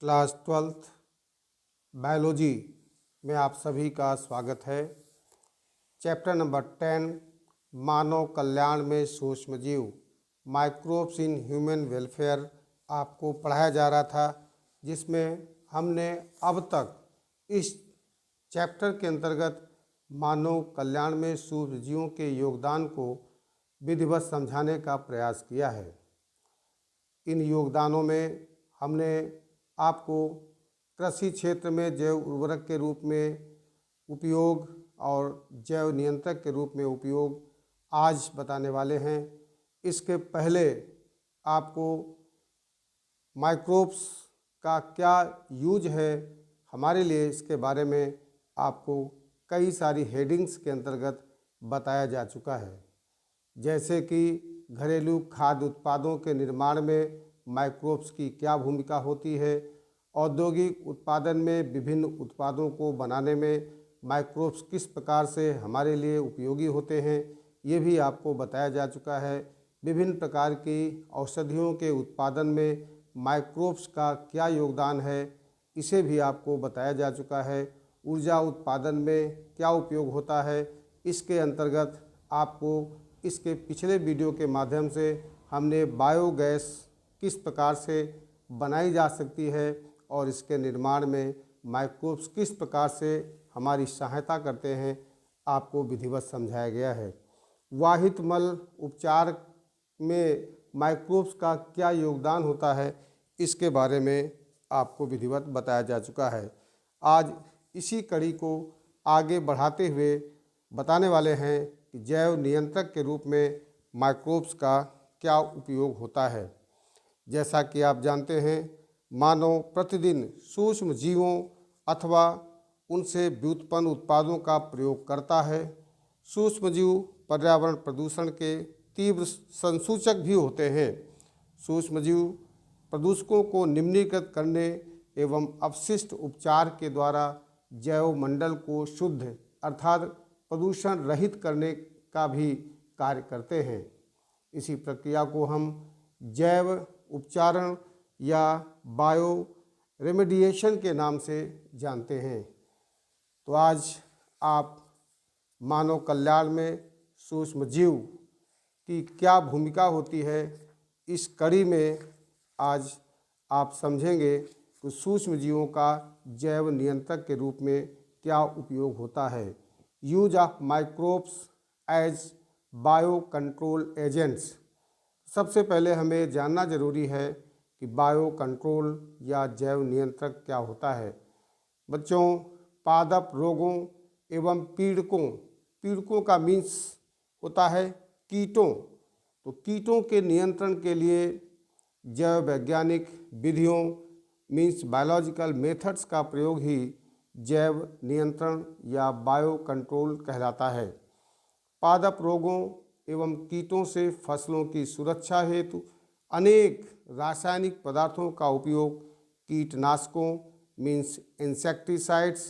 Class 12th biology में आप सभी का स्वागत है। चैप्टर नंबर 10 मानव कल्याण में सूक्ष्मजीव माइक्रोब्स इन ह्यूमन वेलफेयर आपको पढ़ाया जा रहा था, जिसमें हमने अब तक इस चैप्टर के अंतर्गत मानव कल्याण में सूक्ष्मजीवों के योगदान को विधिवत समझाने का प्रयास किया है। इन योगदानों में हमने आपको कृषि क्षेत्र में जैव उर्वरक के रूप में उपयोग और जैव नियंत्रक के रूप में उपयोग आज बताने वाले हैं। इसके पहले आपको माइक्रोब्स का क्या यूज है हमारे लिए, इसके बारे में आपको कई सारी हेडिंग्स के अंतर्गत बताया जा चुका है, जैसे कि घरेलू खाद्य उत्पादों के निर्माण में माइक्रोब्स की क्या भूमिका होती है, औद्योगिक उत्पादन में विभिन्न उत्पादों को बनाने में माइक्रोब्स किस प्रकार से हमारे लिए उपयोगी होते हैं, ये भी आपको बताया जा चुका है। विभिन्न प्रकार की औषधियों के उत्पादन में माइक्रोब्स का क्या योगदान है, इसे भी आपको बताया जा चुका है। ऊर्जा उत्पादन में क्या उपयोग होता है, इसके अंतर्गत आपको इसके पिछले वीडियो के माध्यम से हमने बायोगैस किस प्रकार से बनाई जा सकती है और इसके निर्माण में माइक्रोब्स किस प्रकार से हमारी सहायता करते हैं, आपको विधिवत समझाया गया है। वाहित मल उपचार में माइक्रोब्स का क्या योगदान होता है, इसके बारे में आपको विधिवत बताया जा चुका है। आज इसी कड़ी को आगे बढ़ाते हुए बताने वाले हैं कि जैव नियंत्रक के रूप में माइक्रोब्स का क्या उपयोग होता है। जैसा कि आप जानते हैं, मानव प्रतिदिन सूक्ष्म जीवों अथवा उनसे व्युत्पन्न उत्पादों का प्रयोग करता है। सूक्ष्मजीव पर्यावरण प्रदूषण के तीव्र संसूचक भी होते हैं। सूक्ष्मजीव प्रदूषकों को निम्नीकृत करने एवं अपशिष्ट उपचार के द्वारा जैव मंडल को शुद्ध अर्थात प्रदूषण रहित करने का भी कार्य करते हैं। इसी प्रक्रिया को हम जैव उपचारण या बायो रेमेडिएशन के नाम से जानते हैं। तो आज आप मानव कल्याण में सूक्ष्मजीव की क्या भूमिका होती है, इस कड़ी में आज आप समझेंगे कि सूक्ष्मजीवों का जैव नियंत्रक के रूप में क्या उपयोग होता है। Use of microbes as bio control agents. सबसे पहले हमें जानना जरूरी है कि बायो कंट्रोल या जैव नियंत्रक क्या होता है। बच्चों, पादप रोगों एवं पीड़कों का मीन्स होता है कीटों। तो कीटों के नियंत्रण के लिए जैव वैज्ञानिक विधियों मीन्स बायोलॉजिकल मेथड्स का प्रयोग ही जैव नियंत्रण या बायो कंट्रोल कहलाता है। पादप रोगों एवं कीटों से फसलों की सुरक्षा हेतु अनेक रासायनिक पदार्थों का उपयोग कीटनाशकों मीन्स इंसेक्टिसाइड्स,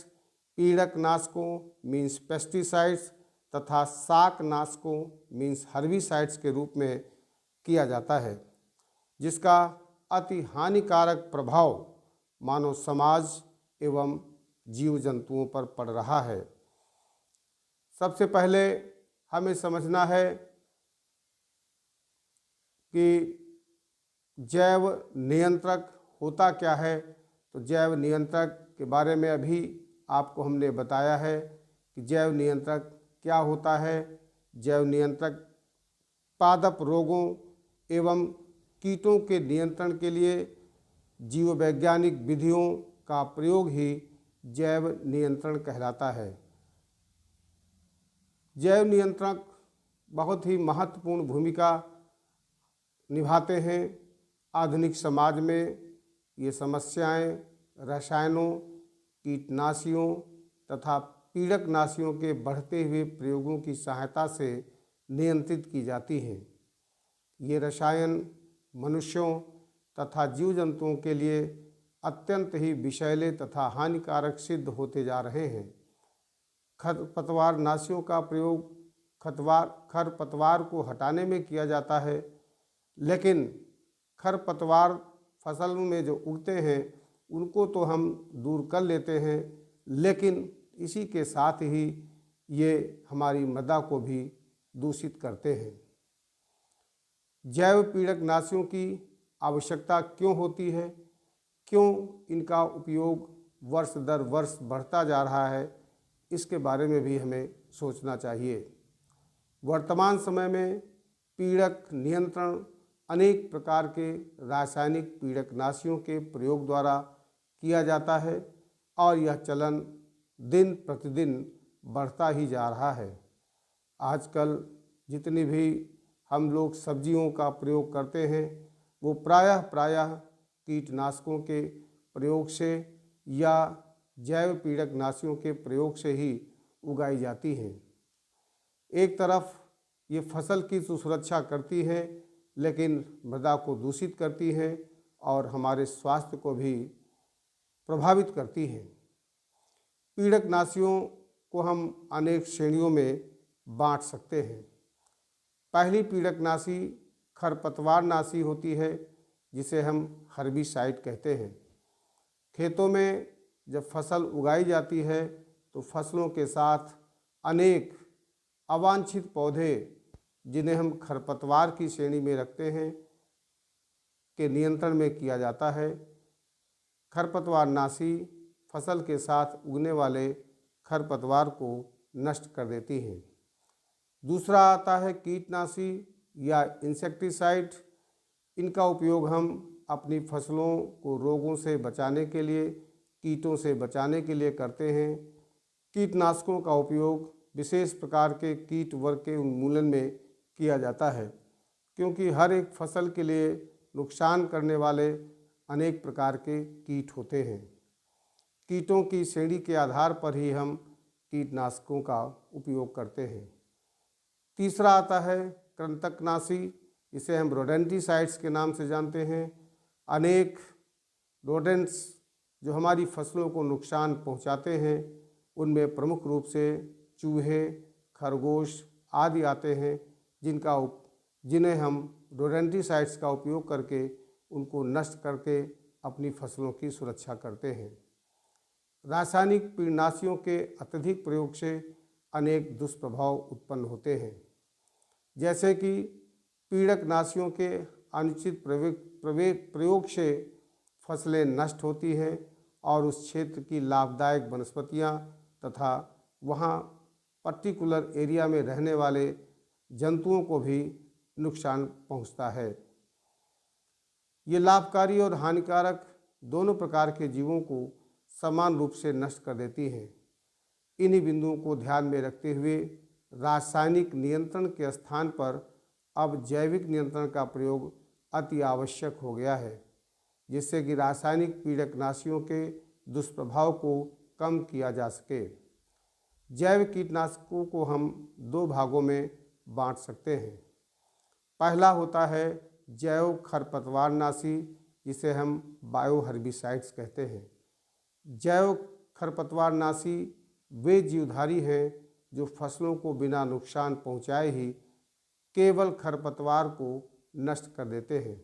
पीड़कनाशकों मीन्स पेस्टिसाइड्स तथा शाकनाशकों मीन्स हर्बिसाइड्स के रूप में किया जाता है, जिसका अति हानिकारक प्रभाव मानव समाज एवं जीव जंतुओं पर पड़ रहा है। सबसे पहले हमें समझना है कि जैव नियंत्रक होता क्या है। तो जैव नियंत्रक के बारे में अभी आपको हमने बताया है कि जैव नियंत्रक क्या होता है। जैव नियंत्रक पादप रोगों एवं कीटों के नियंत्रण के लिए जीव वैज्ञानिक विधियों का प्रयोग ही जैव नियंत्रण कहलाता है। जैव नियंत्रक बहुत ही महत्वपूर्ण भूमिका निभाते हैं। आधुनिक समाज में ये समस्याएं रसायनों, कीटनाशियों तथा पीड़कनाशियों के बढ़ते हुए प्रयोगों की सहायता से नियंत्रित की जाती हैं। ये रसायन मनुष्यों तथा जीव जंतुओं के लिए अत्यंत ही विषैले तथा हानिकारक सिद्ध होते जा रहे हैं। खरपतवार नाशियों का प्रयोग खरपतवार को हटाने में किया जाता है, लेकिन खरपतवार फसल में जो उगते हैं उनको तो हम दूर कर लेते हैं, लेकिन इसी के साथ ही ये हमारी मृदा को भी दूषित करते हैं। जैव पीड़कनाशियों की आवश्यकता क्यों होती है, क्यों इनका उपयोग वर्ष दर वर्ष बढ़ता जा रहा है, इसके बारे में भी हमें सोचना चाहिए। वर्तमान समय में पीड़क नियंत्रण अनेक प्रकार के रासायनिक पीड़कनाशियों के प्रयोग द्वारा किया जाता है और यह चलन दिन प्रतिदिन बढ़ता ही जा रहा है। आजकल जितनी भी हम लोग सब्जियों का प्रयोग करते हैं वो प्रायः कीटनाशकों के प्रयोग से या जैव पीड़कनाशियों के प्रयोग से ही उगाई जाती हैं। एक तरफ ये फसल की तो सुरक्षा करती है, लेकिन मृदा को दूषित करती है और हमारे स्वास्थ्य को भी प्रभावित करती है। पीड़कनाशियों को हम अनेक श्रेणियों में बांट सकते हैं। पहली पीड़कनाशी खरपतवारनाशी होती है, जिसे हम हर्बिसाइड कहते हैं। खेतों में जब फसल उगाई जाती है तो फसलों के साथ अनेक अवांछित पौधे, जिन्हें हम खरपतवार की श्रेणी में रखते हैं, के नियंत्रण में किया जाता है। खरपतवारनाशी फसल के साथ उगने वाले खरपतवार को नष्ट कर देती हैं। दूसरा आता है कीटनाशी या इंसेक्टिसाइड। इनका उपयोग हम अपनी फसलों को रोगों से बचाने के लिए, कीटों से बचाने के लिए करते हैं। कीटनाशकों का उपयोग विशेष प्रकार के कीट वर्ग के उन्मूलन में किया जाता है, क्योंकि हर एक फसल के लिए नुकसान करने वाले अनेक प्रकार के कीट होते हैं। कीटों की श्रेणी के आधार पर ही हम कीटनाशकों का उपयोग करते हैं। तीसरा आता है कृंतकनाशी, इसे हम रोडेंटिसाइड्स के नाम से जानते हैं। अनेक रोडेंट्स जो हमारी फसलों को नुकसान पहुंचाते हैं, उनमें प्रमुख रूप से चूहे, खरगोश आदि आते हैं, जिन्हें हम रोडेंटिसाइड्स का उपयोग करके उनको नष्ट करके अपनी फसलों की सुरक्षा करते हैं। रासायनिक कीटनाशियों के अत्यधिक प्रयोग से अनेक दुष्प्रभाव उत्पन्न होते हैं, जैसे कि पीड़कनाशियों के अनुचित प्रयोग से फसलें नष्ट होती हैं और उस क्षेत्र की लाभदायक वनस्पतियां तथा वहां पर्टिकुलर एरिया में रहने वाले जंतुओं को भी नुकसान पहुंचता है। ये लाभकारी और हानिकारक दोनों प्रकार के जीवों को समान रूप से नष्ट कर देती हैं। इन्हीं बिंदुओं को ध्यान में रखते हुए रासायनिक नियंत्रण के स्थान पर अब जैविक नियंत्रण का प्रयोग अति आवश्यक हो गया है, जिससे कि रासायनिक पीड़कनाशियों के दुष्प्रभाव को कम किया जा सके। जैव कीटनाशकों को हम दो भागों में बांट सकते हैं। पहला होता है जैव खरपतवारनाशी, जिसे हम बायोहर्बिसाइड्स कहते हैं। जैव खरपतवारनाशी वे जीवधारी हैं जो फसलों को बिना नुकसान पहुंचाए ही केवल खरपतवार को नष्ट कर देते हैं,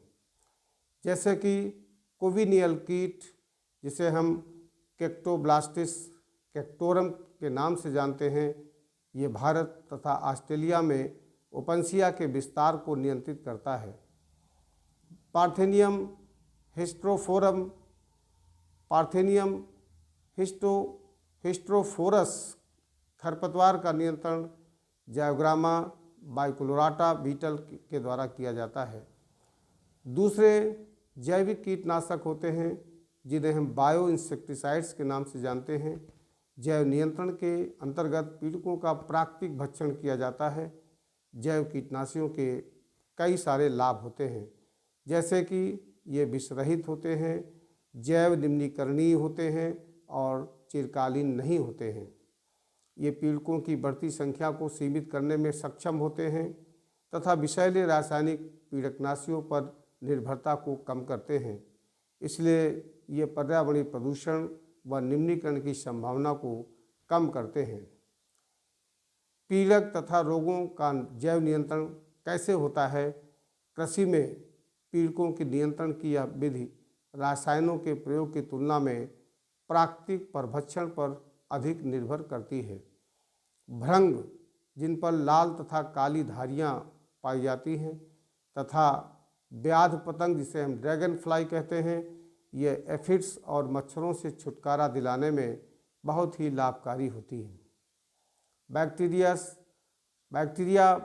जैसे कि कोविनियल कीट, जिसे हम कैक्टोब्लास्टिस कैक्टोरम के नाम से जानते हैं। ये भारत तथा ऑस्ट्रेलिया में ओपनसिया के विस्तार को नियंत्रित करता है। पार्थेनियम हिस्टोफोरस खरपतवार का नियंत्रण जायोग्रामा बाइकोलोराटा बीटल के द्वारा किया जाता है। दूसरे जैविक कीटनाशक होते हैं, जिन्हें हम बायो इंसेक्टिसाइड्स के नाम से जानते हैं। जैव नियंत्रण के अंतर्गत पीड़कों का प्राकृतिक भक्षण किया जाता है। जैव कीटनाशियों के कई सारे लाभ होते हैं, जैसे कि ये विषरहित होते हैं, जैव निम्नीकरणीय होते हैं और चिरकालीन नहीं होते हैं। ये पीड़कों की बढ़ती संख्या को सीमित करने में सक्षम होते हैं तथा विषैले रासायनिक पीड़कनाशियों पर निर्भरता को कम करते हैं। इसलिए ये पर्यावरणीय प्रदूषण व निम्नीकरण की संभावना को कम करते हैं। पीड़क तथा रोगों का जैव नियंत्रण कैसे होता है? कृषि में पीड़कों के नियंत्रण की यह विधि रासायनों के प्रयोग की तुलना में प्राकृतिक परभक्षण पर अधिक निर्भर करती है। भृंग, जिन पर लाल तथा काली धारियाँ पाई जाती हैं, तथा व्याध पतंग, जिसे हम ड्रैगन फ्लाई कहते हैं, ये एफिड्स और मच्छरों से छुटकारा दिलाने में बहुत ही लाभकारी होती हैं। बैक्टीरिया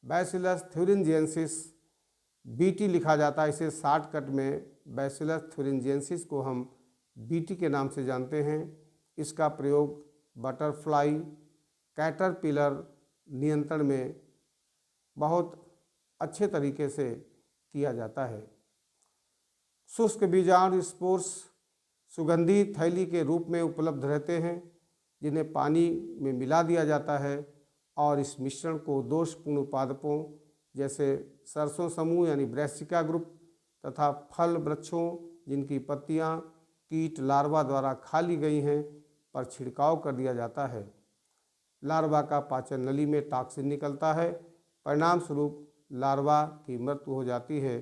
बैसिलस थ्यूरिंजिएंसिस, बीटी लिखा जाता है, इसे शॉर्टकट में बैसिलस थ्यूरिंजिएंसिस को हम बीटी के नाम से जानते हैं। इसका प्रयोग बटरफ्लाई, कैटरपिलर नियंत्रण में बहुत अच्छे तरीके से किया जाता है। शुष्क बीजाणु स्पोर्स सुगंधी थैली के रूप में उपलब्ध रहते हैं, जिन्हें पानी में मिला दिया जाता है और इस मिश्रण को दोषपूर्ण पादपों जैसे सरसों समूह यानी ब्रैसिका ग्रुप तथा फल वृक्षों जिनकी पत्तियां कीट लार्वा द्वारा खा ली गई हैं पर छिड़काव कर दिया जाता है। लार्वा का पाचन नली में टॉक्सिन निकलता है, परिणाम स्वरूप लार्वा की मृत्यु हो जाती है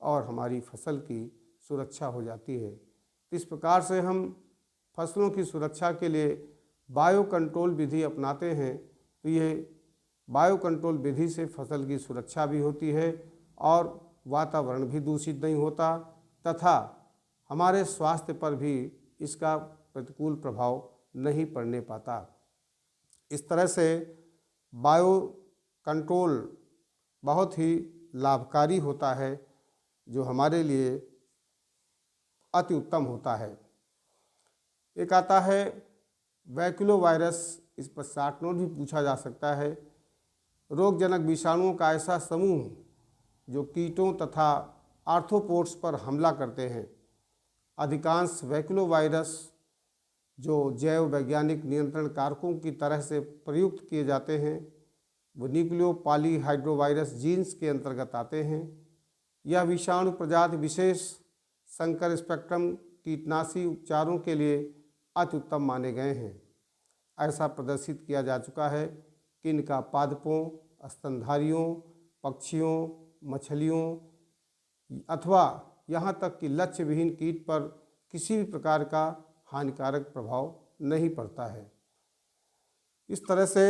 और हमारी फसल की सुरक्षा हो जाती है। इस प्रकार से हम फसलों की सुरक्षा के लिए बायो कंट्रोल विधि अपनाते हैं, तो ये बायो कंट्रोल विधि से फसल की सुरक्षा भी होती है और वातावरण भी दूषित नहीं होता तथा हमारे स्वास्थ्य पर भी इसका प्रतिकूल प्रभाव नहीं पड़ने पाता। इस तरह से बायो कंट्रोल बहुत ही लाभकारी होता है, जो हमारे लिए अति उत्तम होता है। एक आता है बैक्यूलोवायरस, इस पर शॉर्ट नोट भी पूछा जा सकता है। रोगजनक विषाणुओं का ऐसा समूह जो कीटों तथा आर्थ्रोपोड्स पर हमला करते हैं। अधिकांश बैक्यूलोवायरस जो जैव वैज्ञानिक नियंत्रण कारकों की तरह से प्रयुक्त किए जाते हैं, वो न्यूक्लियो पॉलीहाइड्रोवायरस जीन्स के अंतर्गत आते हैं। यह विषाणु प्रजाति विशेष संकर स्पेक्ट्रम कीटनाशी उपचारों के लिए अति उत्तम माने गए हैं। ऐसा प्रदर्शित किया जा चुका है कि इनका पादपों, स्तनधारियों, पक्षियों, मछलियों अथवा यहाँ तक कि लक्ष्य विहीन कीट पर किसी भी प्रकार का हानिकारक प्रभाव नहीं पड़ता है। इस तरह से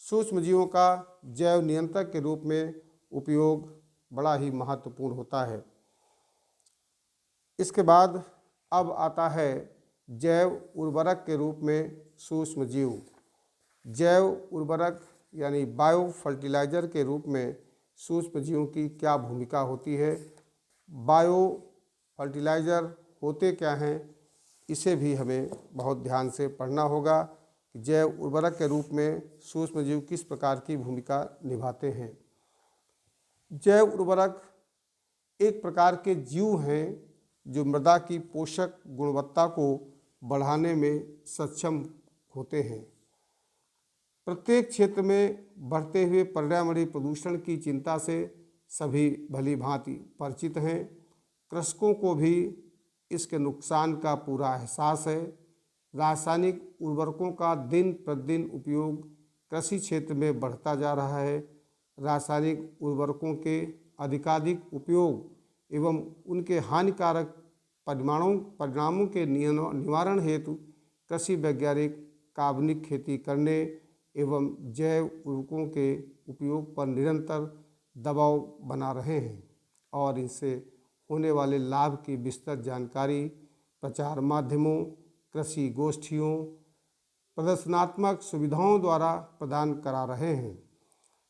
सूक्ष्म जीवों का जैव नियंत्रक के रूप में उपयोग बड़ा ही महत्वपूर्ण होता है। इसके बाद अब आता है जैव उर्वरक के रूप में सूक्ष्म जीव। जैव उर्वरक यानी बायो फर्टिलाइजर के रूप में सूक्ष्म जीवों की क्या भूमिका होती है, बायो फर्टिलाइजर होते क्या हैं, इसे भी हमें बहुत ध्यान से पढ़ना होगा कि जैव उर्वरक के रूप में सूक्ष्म जीव किस प्रकार की भूमिका निभाते हैं। जैव उर्वरक एक प्रकार के जीव हैं जो मृदा की पोषक गुणवत्ता को बढ़ाने में सक्षम होते हैं। प्रत्येक क्षेत्र में बढ़ते हुए पर्यावरणीय प्रदूषण की चिंता से सभी भली भांति परिचित हैं। कृषकों को भी इसके नुकसान का पूरा एहसास है। रासायनिक उर्वरकों का दिन प्रतिदिन उपयोग कृषि क्षेत्र में बढ़ता जा रहा है। रासायनिक उर्वरकों के अधिकाधिक उपयोग एवं उनके हानिकारक परिणामों के निवारण हेतु कृषि वैज्ञानिक कार्बनिक खेती करने एवं जैव उर्वरकों के उपयोग पर निरंतर दबाव बना रहे हैं और इनसे होने वाले लाभ की विस्तृत जानकारी प्रचार माध्यमों, कृषि गोष्ठियों, प्रदर्शनात्मक सुविधाओं द्वारा प्रदान करा रहे हैं।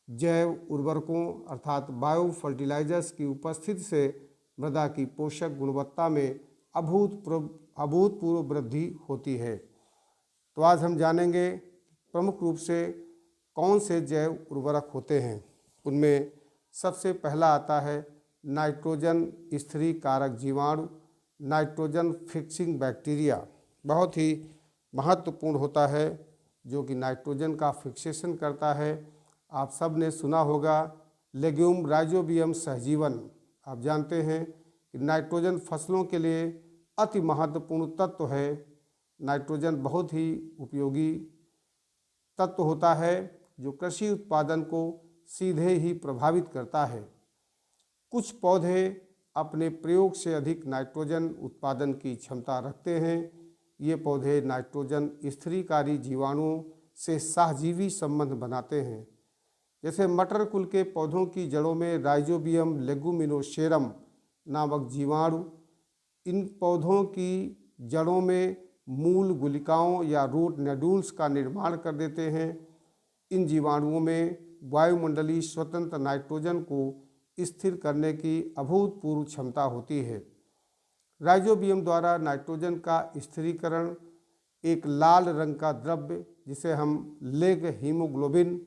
जैव उर्वरकों अर्थात बायो फर्टिलाइजर्स की उपस्थिति से मृदा की पोषक गुणवत्ता में अभूतपूर्व वृद्धि होती है। तो आज हम जानेंगे प्रमुख रूप से कौन से जैव उर्वरक होते हैं। उनमें सबसे पहला आता है नाइट्रोजन स्थिरीकारक जीवाणु, नाइट्रोजन फिक्सिंग बैक्टीरिया। बहुत ही महत्वपूर्ण होता है जो कि नाइट्रोजन का फिक्सेशन करता है। आप सब ने सुना होगा लेग्यूम राइजोबियम सहजीवन। आप जानते हैं कि नाइट्रोजन फसलों के लिए अति महत्वपूर्ण तत्व है। नाइट्रोजन बहुत ही उपयोगी तत्व होता है जो कृषि उत्पादन को सीधे ही प्रभावित करता है। कुछ पौधे अपने प्रयोग से अधिक नाइट्रोजन उत्पादन की क्षमता रखते हैं। ये पौधे नाइट्रोजन स्थिरीकारी जीवाणुओं से सहजीवी संबंध बनाते हैं। जैसे मटर कुल के पौधों की जड़ों में राइजोबियम लेगुमिनोसेरम नामक जीवाणु इन पौधों की जड़ों में मूल गुलिकाओं या रूट नोड्यूल्स का निर्माण कर देते हैं। इन जीवाणुओं में वायुमंडलीय स्वतंत्र नाइट्रोजन को स्थिर करने की अभूतपूर्व क्षमता होती है। राइजोबियम द्वारा नाइट्रोजन का स्थिरीकरण एक लाल रंग का द्रव्य जिसे हम लेग हीमोग्लोबिन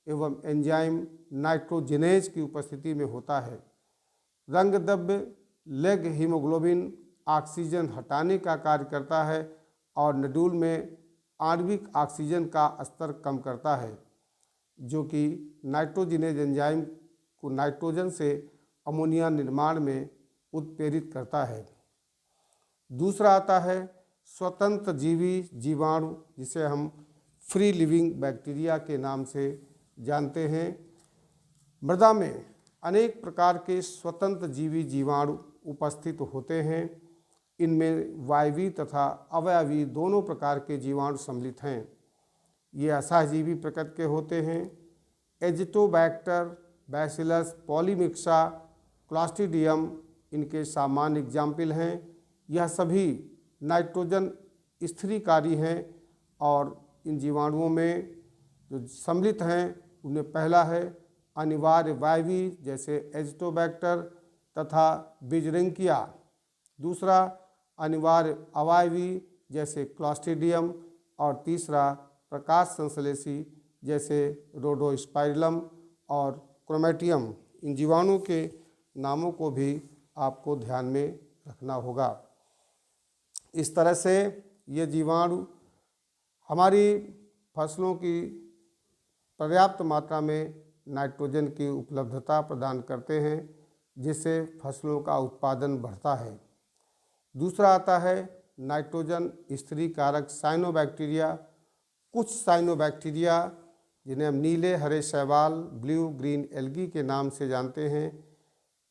एवं एंजाइम नाइट्रोजिनेज की उपस्थिति में होता है। रंग द्रव्य लेग हीमोग्लोबिन ऑक्सीजन हटाने का कार्य करता है और नोड्यूल में आणविक ऑक्सीजन का स्तर कम करता है, जो कि नाइट्रोजिनेज एंजाइम को नाइट्रोजन से अमोनिया निर्माण में उत्प्रेरित करता है। दूसरा आता है स्वतंत्र जीवी जीवाणु, जिसे हम फ्री लिविंग बैक्टीरिया के नाम से जानते हैं। मृदा में अनेक प्रकार के स्वतंत्र जीवी जीवाणु उपस्थित होते हैं। इनमें वायवीय तथा अवायवीय दोनों प्रकार के जीवाणु सम्मिलित हैं। ये असहजीवी प्रकृति के होते हैं। एजिटोबैक्टर, बैसिलस, पॉलीमिक्सा, क्लॉस्ट्रीडियम इनके सामान्य एग्जाम्पल हैं। यह सभी नाइट्रोजन स्थिरीकारी हैं और इन जीवाणुओं में जो सम्मिलित हैं उनमें पहला है अनिवार्य वायवीय जैसे एजिटोबैक्टर तथा बिजरिंकिया। दूसरा अनिवार्य अवायवीय जैसे क्लॉस्ट्रीडियम और तीसरा प्रकाश संश्लेषी जैसे रोडोस्पाइरलम और क्रोमेटियम। इन जीवाणुओं के नामों को भी आपको ध्यान में रखना होगा। इस तरह से ये जीवाणु हमारी फसलों की पर्याप्त मात्रा में नाइट्रोजन की उपलब्धता प्रदान करते हैं, जिससे फसलों का उत्पादन बढ़ता है। दूसरा आता है नाइट्रोजन स्थिरीकारक साइनोबैक्टीरिया। कुछ साइनोबैक्टीरिया जिन्हें हम नीले हरे शैवाल ब्लू ग्रीन एल्गी के नाम से जानते हैं,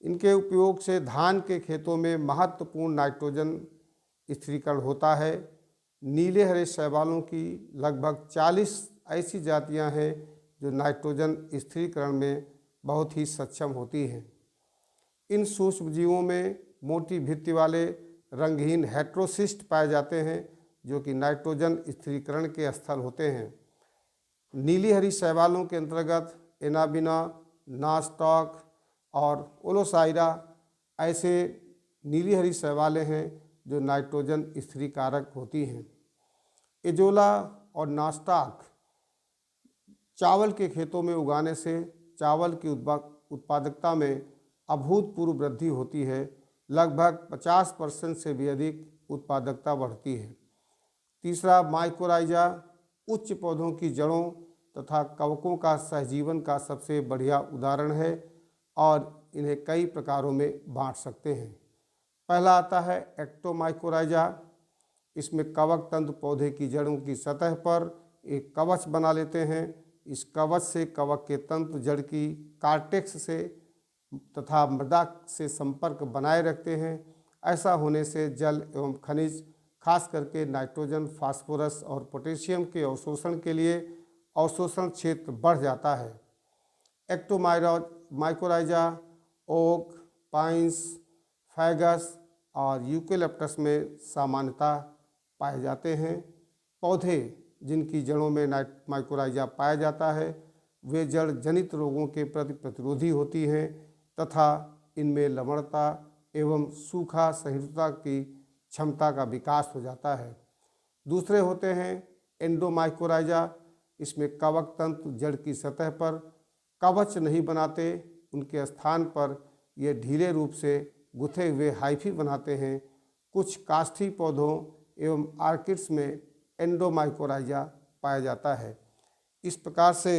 इनके उपयोग से धान के खेतों में महत्वपूर्ण नाइट्रोजन स्थिरीकरण होता है। नीले हरे शैवालों की लगभग 40 ऐसी जातियां हैं जो नाइट्रोजन स्थिरीकरण में बहुत ही सक्षम होती हैं। इन सूक्ष्म जीवों में मोटी भित्ति वाले रंगहीन हेट्रोसिस्ट पाए जाते हैं, जो कि नाइट्रोजन स्थिरीकरण के स्थल होते हैं। नीली हरी शैवालों के अंतर्गत एनाबिना, नास्टॉक और ओलोसाइरा ऐसे नीली हरी शैवालें हैं जो नाइट्रोजन स्थिरीकारक होती हैं। एजोला और नास्टॉक चावल के खेतों में उगाने से चावल की उत्पादकता में अभूतपूर्व वृद्धि होती है। लगभग 50% से भी अधिक उत्पादकता बढ़ती है। तीसरा माइकोराइजा उच्च पौधों की जड़ों तथा कवकों का सहजीवन का सबसे बढ़िया उदाहरण है और इन्हें कई प्रकारों में बांट सकते हैं। पहला आता है एक्टोमाइकोराइजा। इसमें कवक तंतु पौधे की जड़ों की सतह पर एक कवच बना लेते हैं। इस कवच से कवक के तंतु जड़ की कार्टेक्स से तथा मृदा से संपर्क बनाए रखते हैं। ऐसा होने से जल एवं खनिज खास करके नाइट्रोजन, फास्फोरस और पोटेशियम के अवशोषण के लिए अवशोषण क्षेत्र बढ़ जाता है। एक्टोमाइकोराइजा ओक, पाइन्स, फैगस और यूकेलिप्टस में सामान्यतः पाए जाते हैं। पौधे जिनकी जड़ों में माइकोराइजा पाया जाता है वे जड़ जनित रोगों के प्रति प्रतिरोधी होती हैं तथा इनमें लवणता एवं सूखा सहिष्णुता की क्षमता का विकास हो जाता है। दूसरे होते हैं एंडोमाइकोराइजा। इसमें कवक तंतु जड़ की सतह पर कवच नहीं बनाते, उनके स्थान पर ये ढीले रूप से गुथे हुए हाइफी बनाते हैं। कुछ काष्ठी पौधों एवं आर्किड्स में एंडोमाइकोराइजा पाया जाता है। इस प्रकार से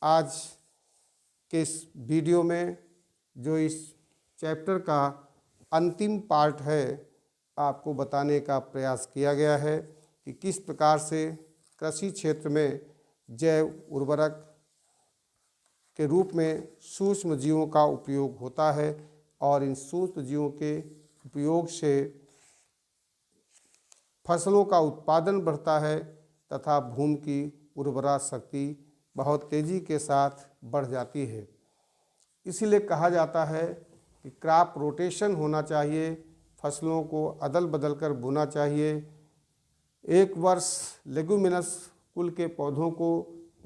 आज के इस वीडियो में जो इस चैप्टर का अंतिम पार्ट है आपको बताने का प्रयास किया गया है कि किस प्रकार से कृषि क्षेत्र में जैव उर्वरक के रूप में सूक्ष्म जीवों का उपयोग होता है और इन सूक्ष्म जीवों के उपयोग से फसलों का उत्पादन बढ़ता है तथा भूमि की उर्वरा शक्ति बहुत तेज़ी के साथ बढ़ जाती है। इसीलिए कहा जाता है कि क्रॉप रोटेशन होना चाहिए, फसलों को अदल बदल कर बोना चाहिए। एक वर्ष लेगुमिनस कुल के पौधों को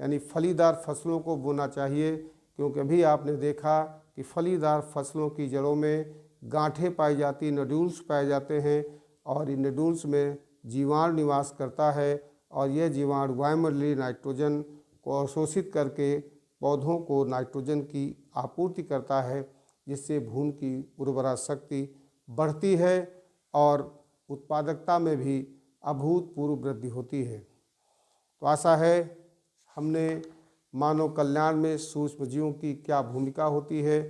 यानी फलीदार फसलों को बोना चाहिए, क्योंकि अभी आपने देखा कि फलीदार फसलों की जड़ों में गांठें पाई जाती, नोड्यूल्स पाए जाते हैं और इन नोड्यूल्स में जीवाणु निवास करता है और यह जीवाणु वायुमंडलीय नाइट्रोजन को अवशोषित करके पौधों को नाइट्रोजन की आपूर्ति करता है, जिससे भूमि की उर्वरा शक्ति बढ़ती है और उत्पादकता में भी अभूतपूर्व वृद्धि होती है। तो आशा है हमने मानव कल्याण में सूक्ष्म जीवों की क्या भूमिका होती है,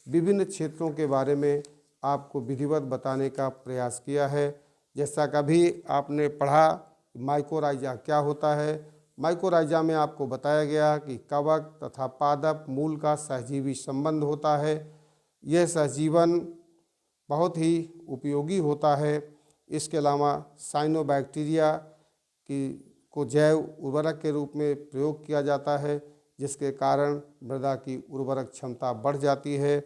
विभिन्न क्षेत्रों के बारे में आपको विधिवत बताने का प्रयास किया है। जैसा कभी आपने पढ़ा माइकोराइजा क्या होता है। माइकोराइजा में आपको बताया गया कि कवक तथा पादप मूल का सहजीवी संबंध होता है। यह सहजीवन बहुत ही उपयोगी होता है। इसके अलावा साइनोबैक्टीरिया को जैव उर्वरक के रूप में प्रयोग किया जाता है, जिसके कारण मृदा की उर्वरक क्षमता बढ़ जाती है।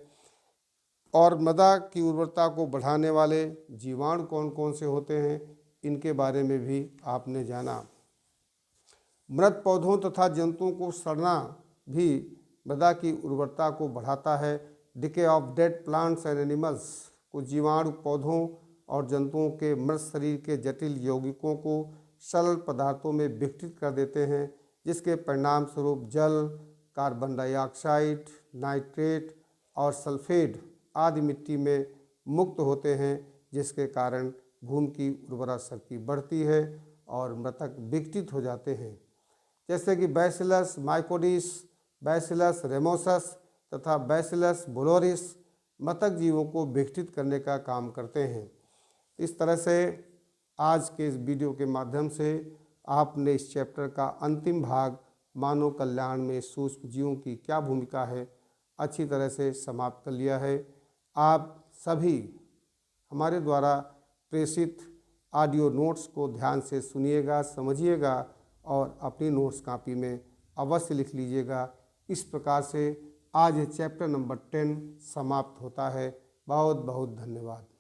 और मृदा की उर्वरता को बढ़ाने वाले जीवाणु कौन कौन से होते हैं, इनके बारे में भी आपने जाना। मृत पौधों तथा जंतुओं को सड़ना भी मृदा की उर्वरता को बढ़ाता है। Decay of dead plants and animals को जीवाणु पौधों और जंतुओं के मृत शरीर के जटिल यौगिकों को सरल पदार्थों में विघटित कर देते हैं, जिसके परिणाम स्वरूप जल, कार्बन डाइऑक्साइड, नाइट्रेट और सल्फेट आदि मिट्टी में मुक्त होते हैं, जिसके कारण भूमि की उर्वरा शक्ति बढ़ती है और मृतक विघटित हो जाते हैं। जैसे कि बैसिलस माइकोडिस, बैसिलस रेमोसस तथा बैसिलस बुलोरिस मृतक जीवों को विघटित करने का काम करते हैं। इस तरह से आज के इस वीडियो के माध्यम से आपने इस चैप्टर का अंतिम भाग मानव कल्याण में सूक्ष्म जीवों की क्या भूमिका है अच्छी तरह से समाप्त कर लिया है। आप सभी हमारे द्वारा प्रेषित ऑडियो नोट्स को ध्यान से सुनिएगा, समझिएगा और अपनी नोट्स कॉपी में अवश्य लिख लीजिएगा। इस प्रकार से आज चैप्टर नंबर 10 समाप्त होता है। बहुत बहुत धन्यवाद।